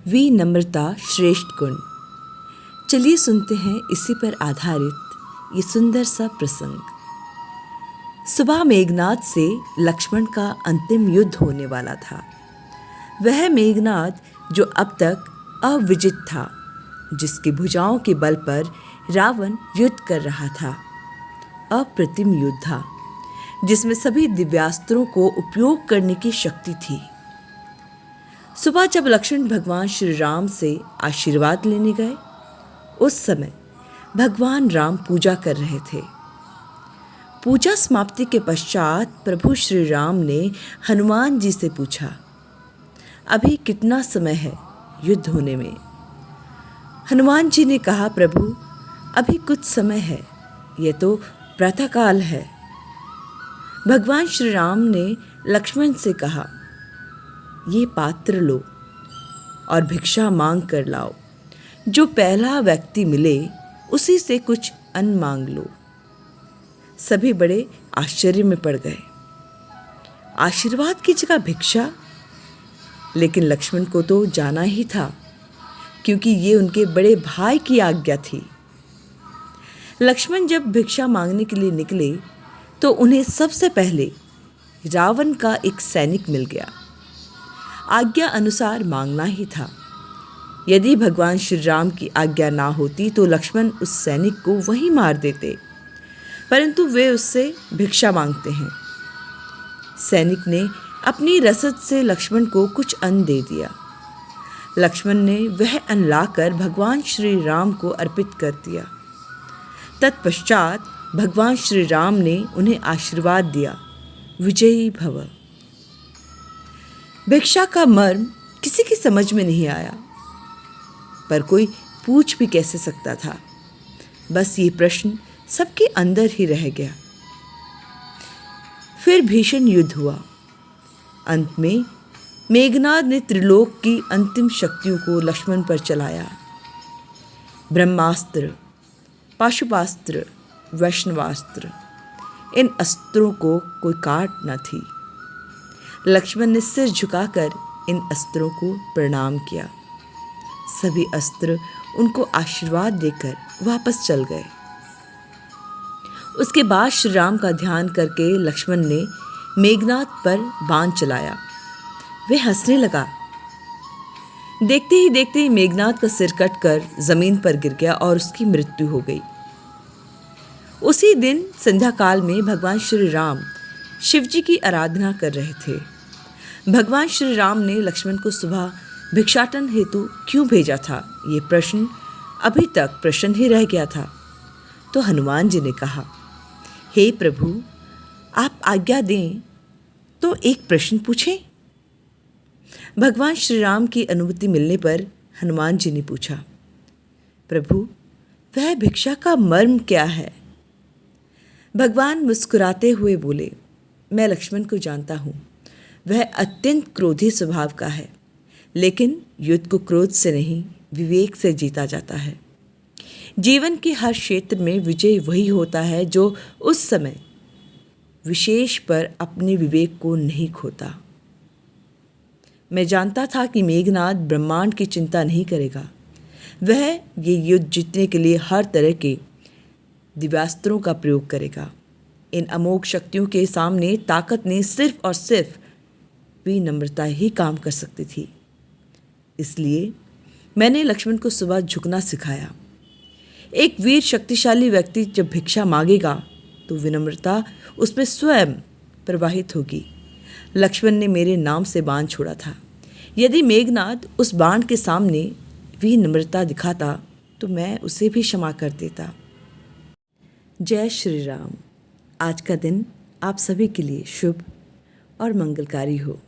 विनम्रता श्रेष्ठ गुण। चलिए सुनते हैं इसी पर आधारित ये सुंदर सा प्रसंग। सुबह मेघनाद से लक्ष्मण का अंतिम युद्ध होने वाला था। वह मेघनाद जो अब तक अविजित था, जिसकी भुजाओं के बल पर रावण युद्ध कर रहा था। अप्रतिम योद्धा जिसमें सभी दिव्यास्त्रों को उपयोग करने की शक्ति थी। सुबह जब लक्ष्मण भगवान श्री राम से आशीर्वाद लेने गए, उस समय भगवान राम पूजा कर रहे थे। पूजा समाप्ति के पश्चात प्रभु श्री राम ने हनुमान जी से पूछा, अभी कितना समय है युद्ध होने में? हनुमान जी ने कहा, प्रभु अभी कुछ समय है, यह तो प्रातःकाल है। भगवान श्री राम ने लक्ष्मण से कहा, ये पात्र लो और भिक्षा मांग कर लाओ। जो पहला व्यक्ति मिले उसी से कुछ अन्न मांग लो। सभी बड़े आश्चर्य में पड़ गए। आशीर्वाद की जगह भिक्षा? लेकिन लक्ष्मण को तो जाना ही था, क्योंकि ये उनके बड़े भाई की आज्ञा थी। लक्ष्मण जब भिक्षा मांगने के लिए निकले तो उन्हें सबसे पहले रावण का एक सैनिक मिल गया। आज्ञा अनुसार मांगना ही था। यदि भगवान श्री राम की आज्ञा ना होती तो लक्ष्मण उस सैनिक को वहीं मार देते, परंतु वे उससे भिक्षा मांगते हैं। सैनिक ने अपनी रसद से लक्ष्मण को कुछ अन्न दे दिया। लक्ष्मण ने वह अन्न लाकर भगवान श्री राम को अर्पित कर दिया। तत्पश्चात भगवान श्री राम ने उन्हें आशीर्वाद दिया, विजयी भव। भिक्षा का मर्म किसी की समझ में नहीं आया, पर कोई पूछ भी कैसे सकता था। बस ये प्रश्न सबके अंदर ही रह गया। फिर भीषण युद्ध हुआ। अंत में मेघनाद ने त्रिलोक की अंतिम शक्तियों को लक्ष्मण पर चलाया। ब्रह्मास्त्र, पाशुपास्त्र, वैष्णवास्त्र, इन अस्त्रों को कोई काट न थी। लक्ष्मण ने सिर झुकाकर इन अस्त्रों को प्रणाम किया। सभी अस्त्र उनको आशीर्वाद देकर वापस चल गए। उसके बाद श्री राम का ध्यान करके लक्ष्मण ने मेघनाद पर बाण चलाया। वह हंसने लगा। देखते ही देखते मेघनाद का सिर कटकर जमीन पर गिर गया और उसकी मृत्यु हो गई। उसी दिन संध्या काल में भगवान श्री राम शिवजी की आराधना कर रहे थे। भगवान श्री राम ने लक्ष्मण को सुबह भिक्षाटन हेतु क्यों भेजा था, ये प्रश्न अभी तक प्रश्न ही रह गया था। तो हनुमान जी ने कहा, हे प्रभु, आप आज्ञा दें तो एक प्रश्न पूछें। भगवान श्री राम की अनुमति मिलने पर हनुमान जी ने पूछा, प्रभु वह भिक्षा का मर्म क्या है? भगवान मुस्कुराते हुए बोले, मैं लक्ष्मण को जानता हूँ। वह अत्यंत क्रोधी स्वभाव का है, लेकिन युद्ध को क्रोध से नहीं, विवेक से जीता जाता है। जीवन के हर क्षेत्र में विजय वही होता है जो उस समय विशेष पर अपने विवेक को नहीं खोता। मैं जानता था कि मेघनाद ब्रह्मांड की चिंता नहीं करेगा। वह ये युद्ध जीतने के लिए हर तरह के दिव्यास्त्रों का प्रयोग करेगा। इन अमोघ शक्तियों के सामने ताकत ने सिर्फ और सिर्फ विनम्रता ही काम कर सकती थी। इसलिए मैंने लक्ष्मण को सुबह झुकना सिखाया। एक वीर शक्तिशाली व्यक्ति जब भिक्षा मांगेगा तो विनम्रता उसमें स्वयं प्रवाहित होगी। लक्ष्मण ने मेरे नाम से बाण छोड़ा था। यदि मेघनाद उस बाण के सामने विनम्रता दिखाता तो मैं उसे भी क्षमा कर देता। जय श्री राम। आज का दिन आप सभी के लिए शुभ और मंगलकारी हो।